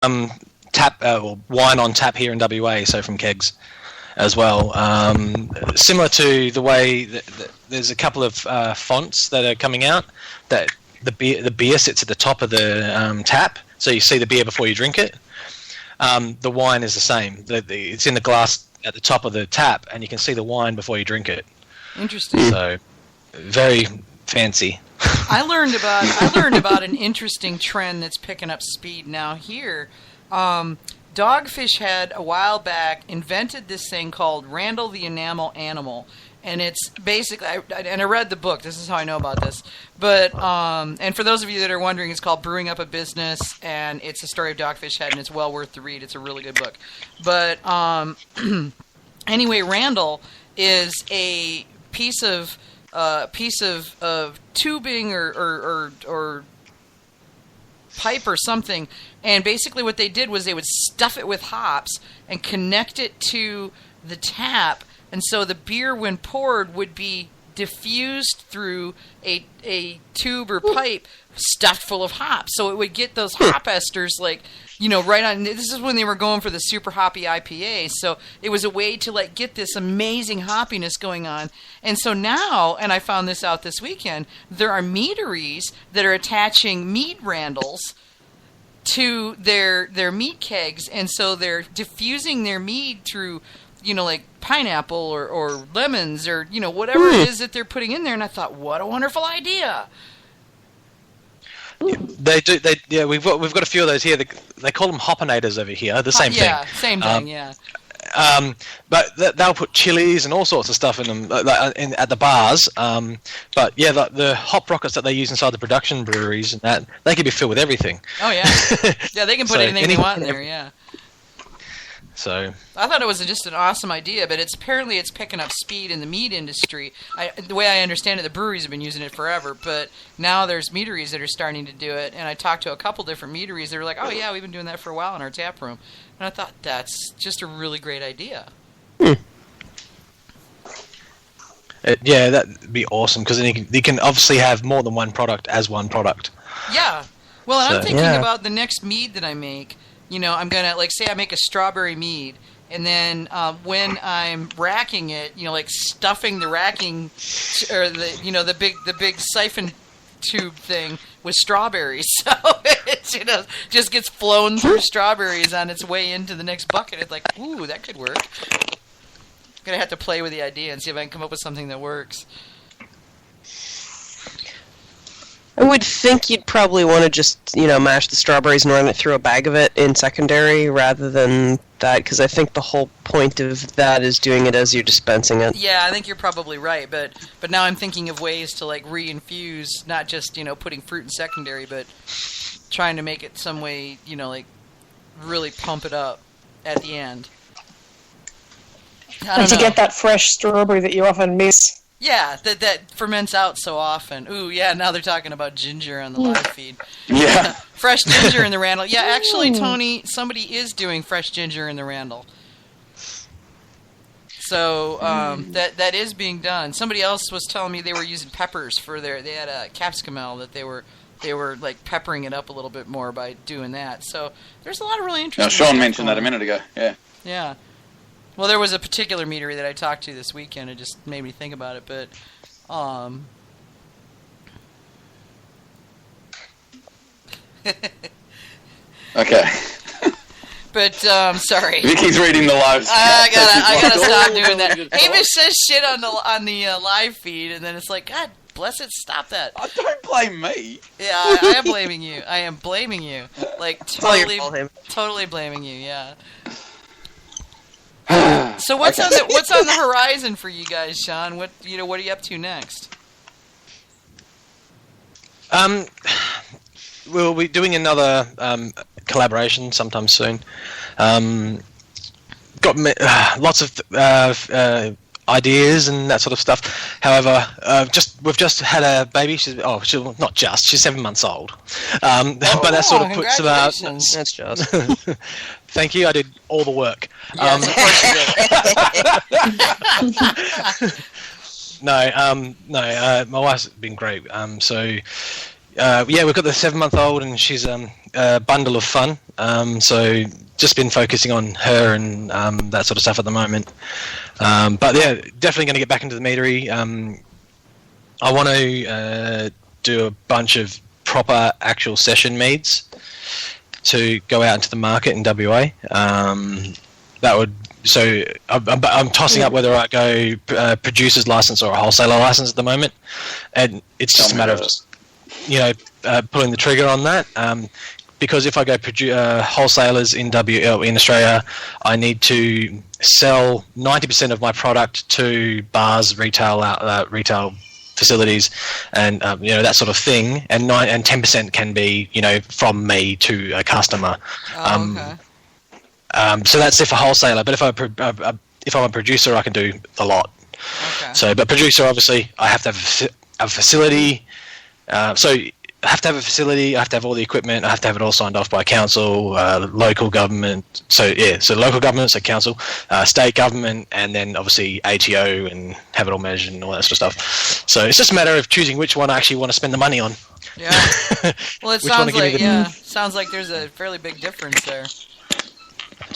wine on tap here in WA, so from kegs as well. Similar to the way that there's a couple of fonts that are coming out that the beer sits at the top of the tap, so you see the beer before you drink it. The wine is the same. It's in the glass at the top of the tap, and you can see the wine before you drink it. Interesting. So, very fancy. I learned about an interesting trend that's picking up speed now here. Dogfish Head a while back invented this thing called Randall the Enamel Animal. And it's basically, and I read the book, this is how I know about this, but, and for those of you that are wondering, it's called Brewing Up a Business, and it's a story of Dogfish Head, and it's well worth the read. It's a really good book. But, anyway, Randall is a piece of tubing or pipe or something, and basically what they did was they would stuff it with hops and connect it to the tap. And so the beer, when poured, would be diffused through a tube or pipe stuffed full of hops. So it would get those hop esters, like, right on. This is when they were going for the super hoppy IPA. So it was a way to, get this amazing hoppiness going on. And so now, and I found this out this weekend, there are meaderies that are attaching mead randles to their mead kegs. And so they're diffusing their mead through pineapple or lemons or, whatever it is that they're putting in there. And I thought, what a wonderful idea. They do. We've got a few of those here. They call them hoppinators over here. The same thing. Yeah, same thing. Yeah. But they'll put chilies and all sorts of stuff in them at the bars. But yeah, the hop rockets that they use inside the production breweries and that, they can be filled with everything. Oh yeah. Yeah, they can put anything they want in there. Yeah. So I thought it was just an awesome idea, but apparently it's picking up speed in the mead industry. The way I understand it, the breweries have been using it forever, but now there's meaderies that are starting to do it. And I talked to a couple different meaderies. They were like, "Oh yeah, we've been doing that for a while in our tap room." And I thought that's just a really great idea. Yeah, that'd be awesome because then you can obviously have more than one product as one product. Yeah. Well, and I'm thinking about the next mead that I make. I'm going to, say I make a strawberry mead, and then when I'm racking it, stuffing the racking, or the big siphon tube thing with strawberries. So it, just gets flown through strawberries on its way into the next bucket. It's like, ooh, that could work. I'm going to have to play with the idea and see if I can come up with something that works. I would think you'd probably want to just, mash the strawberries and run it through a bag of it in secondary rather than that, because I think the whole point of that is doing it as you're dispensing it. Yeah, I think you're probably right, but now I'm thinking of ways to, re-infuse, not just, putting fruit in secondary, but trying to make it some way, really pump it up at the end. And to get that fresh strawberry that you often miss. Yeah, that ferments out so often. Ooh, yeah, now they're talking about ginger on the live feed. Yeah. Fresh ginger in the Randall. Yeah, actually, Tony, somebody is doing fresh ginger in the Randall. So, that is being done. Somebody else was telling me they were using peppers for they had a capsicumel that they were peppering it up a little bit more by doing that. So, there's a lot of really interesting Sean mentioned that a minute ago, yeah. Yeah. Well, there was a particular meadery that I talked to this weekend. It just made me think about it, but Okay. But sorry. Vicky's reading the live. I gotta stop doing that. Hamish says shit on the live feed, and then it's like, God bless it, stop that. Oh, don't blame me. Yeah, I am blaming you. I am blaming you. Totally blaming you. Yeah. So what's on the horizon for you guys, Sean? What are you up to next? We'll be doing another collaboration sometime soon. Got lots of ideas and that sort of stuff. However, we've just had a baby. She's 7 months old. But that sort of puts about. That's just. Thank you. I did all the work. Yes, No, my wife's been great. So Yeah, we've got the 7-month-old, and she's a bundle of fun. So just been focusing on her and that sort of stuff at the moment. But yeah, definitely going to get back into the meadery. I want to do a bunch of proper actual session meads to go out into the market in WA. That would I'm tossing up whether I go producer's license or a wholesaler license at the moment, and it's just a matter of pulling the trigger on that. Because if I go wholesalers in Australia, I need to sell 90% of my product to bars, retail facilities, and that sort of thing, and 10% can be from me to a customer. Okay. So that's if a wholesaler, but if I'm a producer, I can do a lot. Okay. So, but producer, obviously, I have to have a facility. So I have to have a facility. I have to have all the equipment. I have to have it all signed off by council, local government. So local government, so council, state government, and then obviously ATO, and have it all measured and all that sort of stuff. So it's just a matter of choosing which one I actually want to spend the money on. Yeah. Well, it sounds like there's a fairly big difference there.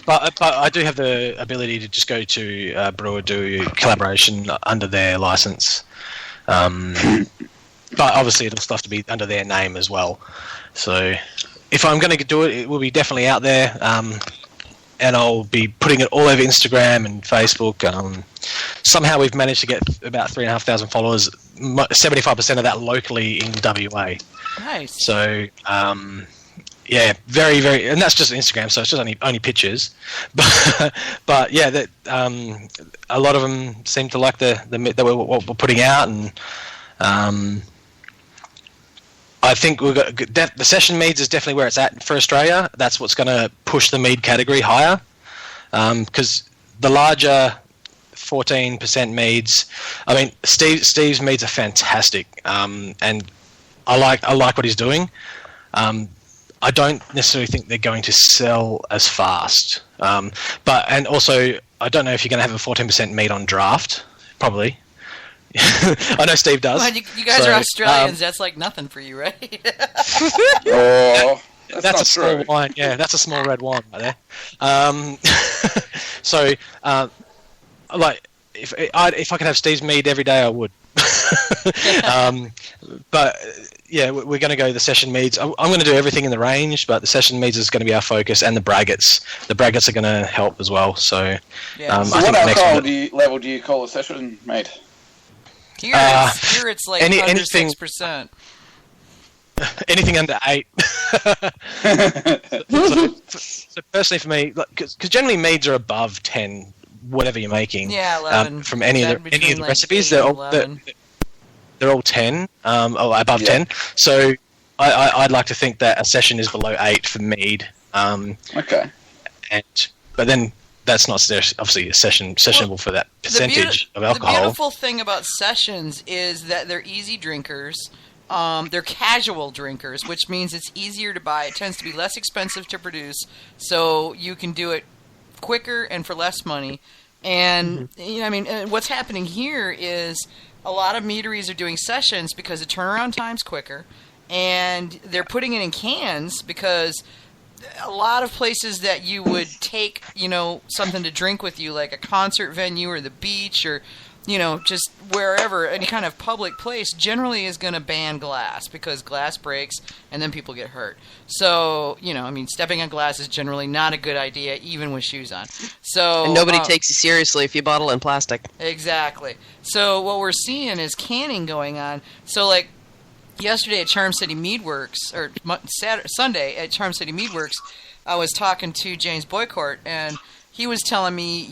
But I do have the ability to just go to brewer, do collaboration under their license. But obviously it'll still have to be under their name as well. So if I'm going to do it, it will be definitely out there. And I'll be putting it all over Instagram and Facebook. Somehow we've managed to get about 3,500 followers, 75% of that locally in WA. Nice. So, yeah, very, very, and that's just Instagram, so it's just only pictures. But yeah, that a lot of them seem to like what we're putting out, and I think we've got the session meads is definitely where it's at for Australia. That's what's going to push the mead category higher, because the larger 14% meads. I mean, Steve's meads are fantastic, and I like what he's doing. I don't necessarily think they're going to sell as fast, and also I don't know if you're going to have a 14% mead on draft. Probably. I know Steve does. Well, you guys are Australians. That's like nothing for you, right? That's a small true. wine. Yeah, that's a small red wine right there. So, like, if I could have Steve's mead every day, I would. But yeah, we're going to go the session meads. I'm going to do everything in the range, but the session meads is going to be our focus, and the braggots. The braggots are going to help as well. So, yeah. So I think what the next alcohol level do you call a session made? Here it's like under anything, 6%. Anything under 8. so personally for me, because generally meads are above 10, whatever you're making. Yeah, 11. From any of the like recipes, 8 they're and all 11. they're all 10, above 10. So I'd like to think that a session is below 8 for mead. Okay. But then that's not obviously sessionable for that percentage of alcohol. The beautiful thing about sessions is that they're easy drinkers. They're casual drinkers, which means it's easier to buy. It tends to be less expensive to produce, so you can do it quicker and for less money. And what's happening here is a lot of meaderies are doing sessions because the turnaround time's quicker, and they're putting it in cans because a lot of places that you would take, something to drink with you, like a concert venue or the beach or, just wherever, any kind of public place, generally is going to ban glass because glass breaks and then people get hurt. So, stepping on glass is generally not a good idea, even with shoes on. So And nobody takes you seriously if you bottle in plastic. Exactly. So what we're seeing is canning going on. So, like, yesterday at Charm City Meadworks, or Sunday at Charm City Meadworks, I was talking to James Boycourt, and he was telling me,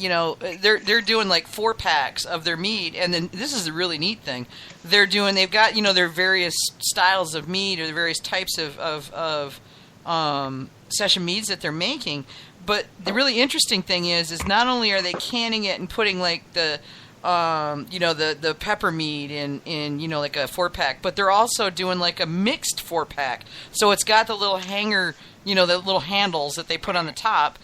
they're doing like 4 packs of their mead, and then this is a really neat thing. They've got, their various styles of mead or the various types of session meads that they're making. But the really interesting thing is not only are they canning it and putting like the pepper mead in like a 4-pack, but they're also doing like a mixed 4-pack. So it's got the little hanger, the little handles that they put on the top,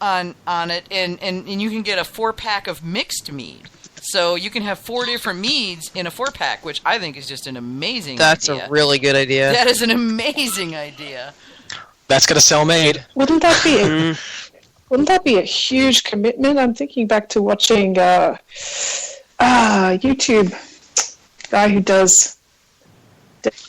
on it, and you can get a 4-pack of mixed mead. So you can have 4 different meads in a 4-pack, which I think is just an amazing That's idea. a really good idea. That is an amazing idea. That's going to sell mead. Wouldn't that be a huge commitment? I'm thinking back to watching YouTube guy who does,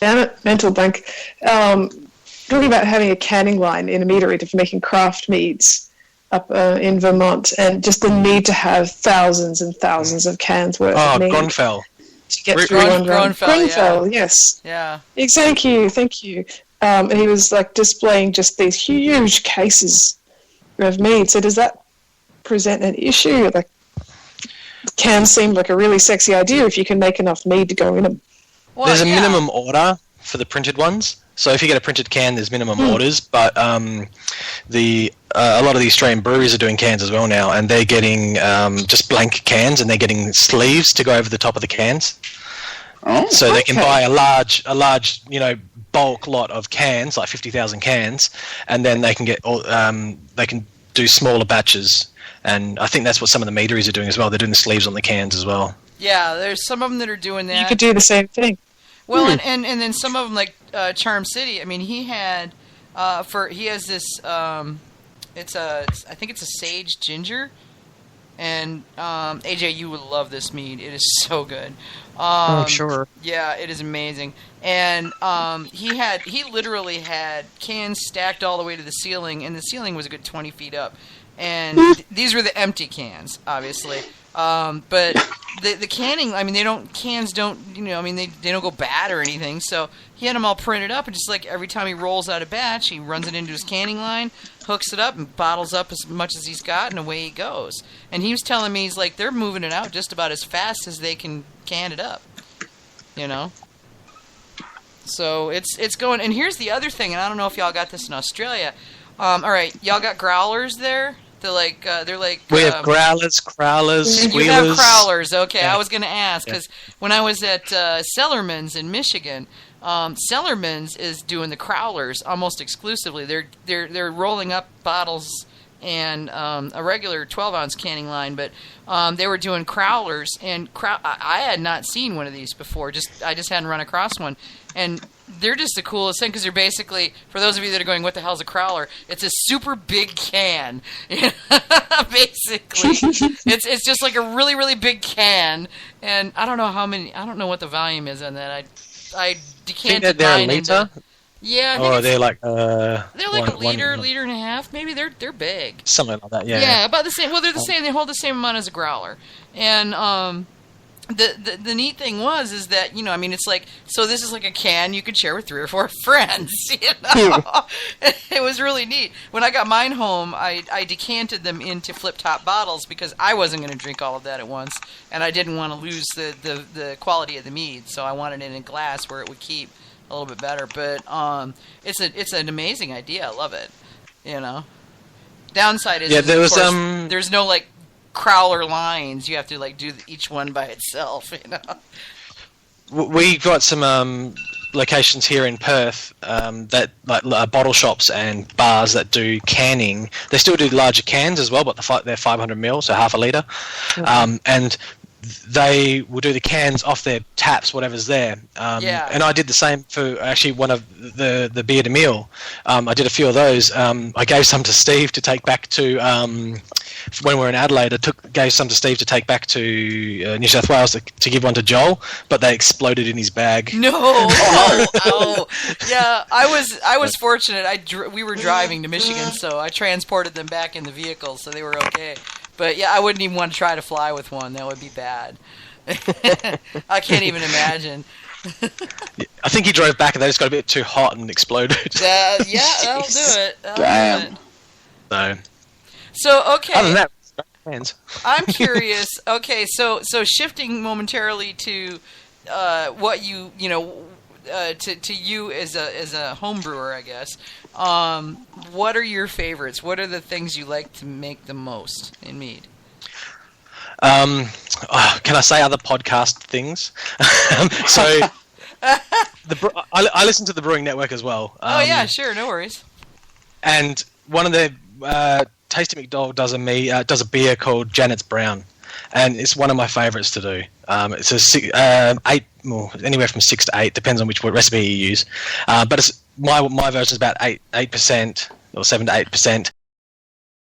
damn it, mental blank, talking about having a canning line in a meadery for making craft meads up in Vermont, and just the need to have thousands and thousands of cans worth of mead Gronfell. to get through one run. Gronfell, yes. Yeah. Thank you. And he was like displaying just these huge cases of mead. So does that present an issue? Like, cans seem like a really sexy idea if you can make enough mead to go in them. Well, There's a minimum order for the printed ones. So if you get a printed can, there's minimum orders. But a lot of the Australian breweries are doing cans as well now, and they're getting just blank cans, and they're getting sleeves to go over the top of the cans. Oh, so they can buy a large, bulk lot of cans, like 50,000 cans, and then they can get they can do smaller batches. And I think that's what some of the meaderies are doing as well. They're doing the sleeves on the cans as well. Yeah, there's some of them that are doing that. You could do the same thing. Well, and then some of them, like Charm City. I mean, he has this. I think it's a sage ginger, and AJ, you would love this mead. It is so good. I'm sure. Yeah, it is amazing. And he literally had cans stacked all the way to the ceiling, and the ceiling was a good 20 feet up. And these were the empty cans, obviously. But the canning, I mean, they don't go bad or anything. So he had them all printed up, and just like every time he rolls out a batch, he runs it into his canning line, hooks it up, and bottles up as much as he's got, and away he goes. And he was telling me, he's like, they're moving it out just about as fast as they can can it up. So it's going. And here's the other thing, and I don't know if y'all got this in Australia. All right, y'all got growlers there? They're like we have growlers, crowlers, squealers. You have crowlers, okay. Yeah. I was going to ask, because when I was at Sellerman's in Michigan, Sellerman's is doing the crowlers almost exclusively. They're rolling up bottles and a regular 12-ounce canning line, but they were doing crowlers, and I had not seen one of these before. I just hadn't run across one, and they're just the coolest thing, because they're basically, for those of you that are going, what the hell's a crowler? It's a super big can, basically. It's just like a really, really big can, and I don't know what the volume is on that. I decanted they're mine a liter? Yeah. They're like they're like a liter and a half, maybe. They're big. Something like that, yeah. Yeah, about the same. Well, they're the same. They hold the same amount as a growler. And the neat thing is that, it's like, so this is like a can you could share with 3 or 4 friends, It was really neat. When I got mine home, I decanted them into flip-top bottles, because I wasn't going to drink all of that at once, and I didn't want to lose the quality of the mead, so I wanted it in a glass where it would keep a little bit better. But it's an amazing idea. I love it. Downside is, there was there's no like crowler lines. You have to like do each one by itself. We've got some locations here in Perth that like bottle shops and bars that do canning. They still do larger cans as well, but they're 500 ml, so half a liter, and they will do the cans off their taps, whatever's there. And I did the same for actually one of the beer de meal. I did a few of those. I gave some to Steve to take back to when we were in Adelaide. Gave some to Steve to take back to New South Wales to give one to Joel, but they exploded in his bag. No. Oh. Yeah, I was fortunate. We were driving to Michigan, so I transported them back in the vehicle, so they were okay. But yeah, I wouldn't even want to try to fly with one. That would be bad. I can't even imagine. I think he drove back and they just got a bit too hot and exploded. Yeah, that'll do it. Damn. So okay. Other than that, fans. I'm curious. Okay, so shifting momentarily to what you to you as a home brewer, I guess. What are your favorites? What are the things you like to make the most in mead? Can I say other podcast things? So, I listen to the Brewing Network as well. Oh yeah, sure, no worries. And one of the Tasty McDowell does a beer called Janet's Brown, and it's one of my favourites to do. It's eight, well, anywhere from 6 to 8, depends on what recipe you use. But it's my version is about 8% or 7 to 8%.